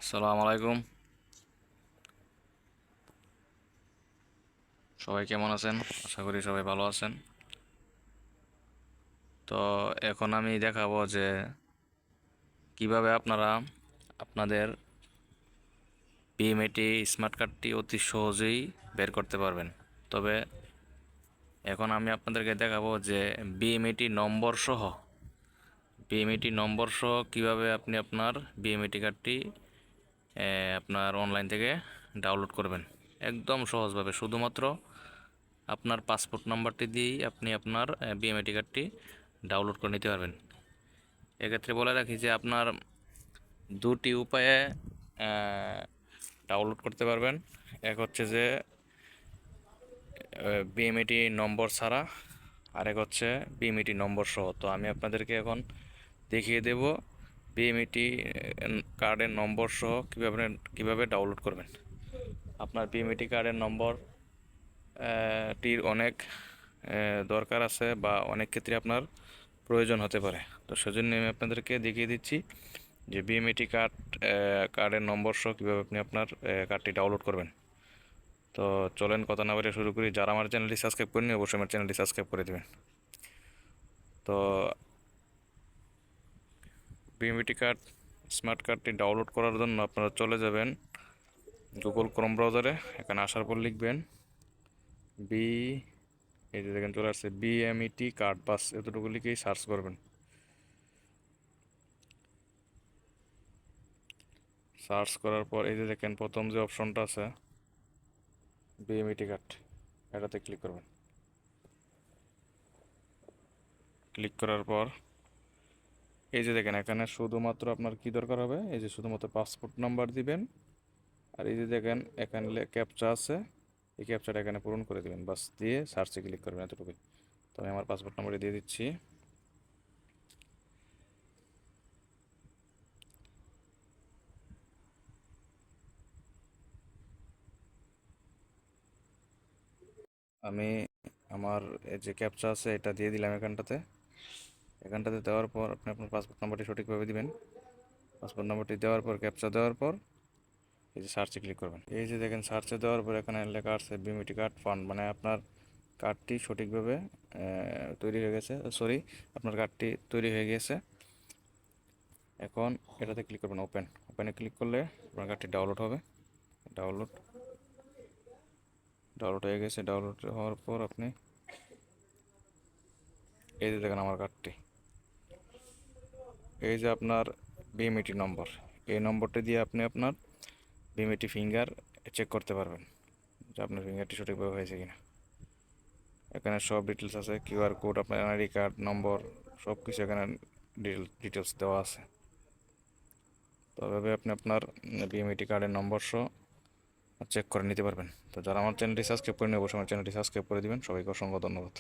আসসালামু আলাইকুম। সবাই কেমন আছেন? আশা করি সবাই ভালো আছেন। তো এখন আমি দেখাবো যে কিভাবে আপনারা আপনাদের পিএমএটি স্মার্ট কার্ডটি অতি সহজেই বের করতে পারবেন। তবে এখন আমি আপনাদেরকে দেখাবো যে বিএমএটি নম্বর সহ কিভাবে আপনি আপনার বিএমএটি কার্ডটি আপনার অনলাইন থেকে ডাউনলোড করবেন একদম সহজভাবে। শুধুমাত্র আপনার পাসপোর্ট নাম্বারটি দিয়েই আপনি আপনার বিএমআইটি কার্ডটি ডাউনলোড করে নিতে পারবেন। এক্ষেত্রে বলে রাখি যে আপনার দুটি উপায়ে ডাউনলোড করতে পারবেন। এক হচ্ছে যে বিএমআইটি নম্বর ছাড়া, আরেক হচ্ছে বিএমআইটি নম্বর সহ। তো আমি আপনাদেরকে এখন দেখিয়ে দেব বিএমআইটি কার্ডের নম্বর সহ কীভাবে ডাউনলোড করবেন। আপনার বিএমআইটি কার্ডের নম্বর টির অনেক দরকার আছে বা অনেক ক্ষেত্রে আপনার প্রয়োজন হতে পারে। তো সেজন্য আমি আপনাদেরকে দেখিয়ে দিচ্ছি যে বিএমএটি কার্ডের নম্বর সহ কীভাবে আপনি আপনার কার্ডটি ডাউনলোড করবেন। তো চলেন কথা না বলে শুরু করি। যারা আমার চ্যানেলটি সাবস্ক্রাইব করেনি অবশ্যই আমার চ্যানেলটি সাবস্ক্রাইব করে দেবেন। তো বিএমএটি স্মার্ট কার্ডটি ডাউনলোড করার জন্য আপনারা চলে যাবেন গুগল ক্রোম ব্রাউজারে। এখানে আসার পর লিখবেন বি, এই যে দেখেন চলে আসছে বিএমইটি কার্ড, বাস এতটুকু লিখেই সার্চ করবেন। সার্চ করার পর এই যে দেখেন প্রথম যে অপশনটা আছে বিএমইটি কার্ড, এটাতে ক্লিক করবেন। ক্লিক করার পর এই যে দেখেন এখানে শুধুমাত্র আপনার কি দরকার হবে, এই যে শুধুমাত্র পাসপোর্ট নাম্বার দিবেন, আর এই যে দেখেন এখানে ক্যাপচা আছে, এই ক্যাপচাটা এখানে পূরণ করে দিবেন, বাস দিয়ে সার্চে ক্লিক করবেন, এতটুকুই। তো আমি আমার পাসপোর্ট নাম্বারটি দিয়ে দিচ্ছি। আমি আমার এই যে ক্যাপচা আছে এটা দিয়ে দিলাম এখানটাতে দেওয়ার পর আপনি আপনার পাসপোর্ট নাম্বারটি সঠিকভাবে দিবেন। পাসপোর্ট নাম্বারটি দেওয়ার পর ক্যাপচা দেওয়ার পর এই যে সার্চে ক্লিক করবেন। এই যে দেখেন সার্চে দেওয়ার পর এখানে লেখা আছে বিএমইটি কার্ড ফান্ড, মানে আপনার কার্ডটি সঠিকভাবে তৈরি হয়ে গেছে, সরি, আপনার কার্ডটি তৈরি হয়ে গেছে। এখন এটাতে ক্লিক করবেন ওপেনে ক্লিক করলে আপনার কার্ডটি ডাউনলোড হবে। ডাউনলোড ডাউনলোড হয়ে গেছে। ডাউনলোড হওয়ার পর আপনি এই যে দেখেন আমার কার্ডটি, এই যে আপনার বিএমইটি নম্বর, এই নম্বরটি দিয়ে আপনি আপনার বিএমইটি ফিঙ্গার চেক করতে পারবেন যে আপনার ফিঙ্গারটি সঠিকভাবে হয়েছে কিনা। এখানে সব ডিটেলস আছে, কিউআর কোড, আপনার এনআইডি কার্ড নম্বর, সব কিছু এখানে ডিটেলস দেওয়া আছে। তো এভাবে আপনি আপনার বিএমইটি কার্ডের নম্বর সহ চেক করে নিতে পারবেন। তো যারা আমার চ্যানেলটি সাবস্ক্রাইব করেনি অবশ্যই আমার চ্যানেলটি সাবস্ক্রাইব করে দিবেন। সবাইকে অসংখ্য ধন্যবাদ।